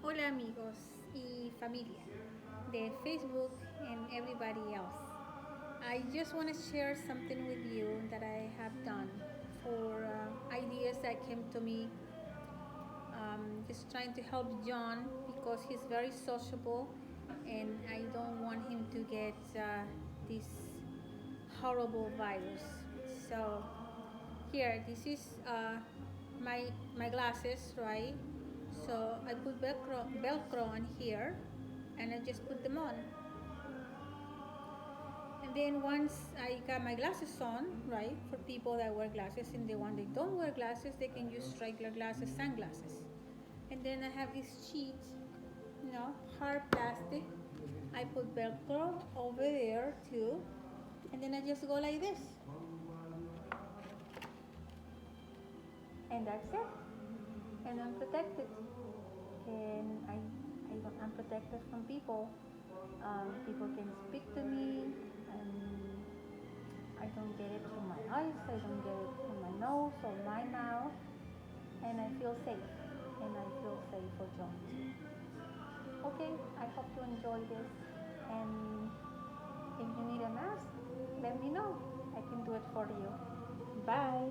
Hola amigos y familia de Facebook and everybody else. I just want to share something with you that I have done for ideas that came to me. Just trying to help John because he's very sociable and I don't want him to get this horrible virus. So here, this is my glasses, right? So I put velcro on here and I just put them on. And then once I got my glasses on, right, for people that wear glasses, and the one that don't wear glasses, they can use regular glasses, sunglasses. And then I have this sheet, hard plastic. I put velcro over there too, and then I just go like this, and that's it. And I'm protected. And I'm protected from people. People can speak to me, and I don't get it through my eyes, I don't get it through my nose or my mouth, and I feel safe. And I feel safe for John too. Okay, I hope you enjoy this. And if you need a mask, let me know. I can do it for you. Bye.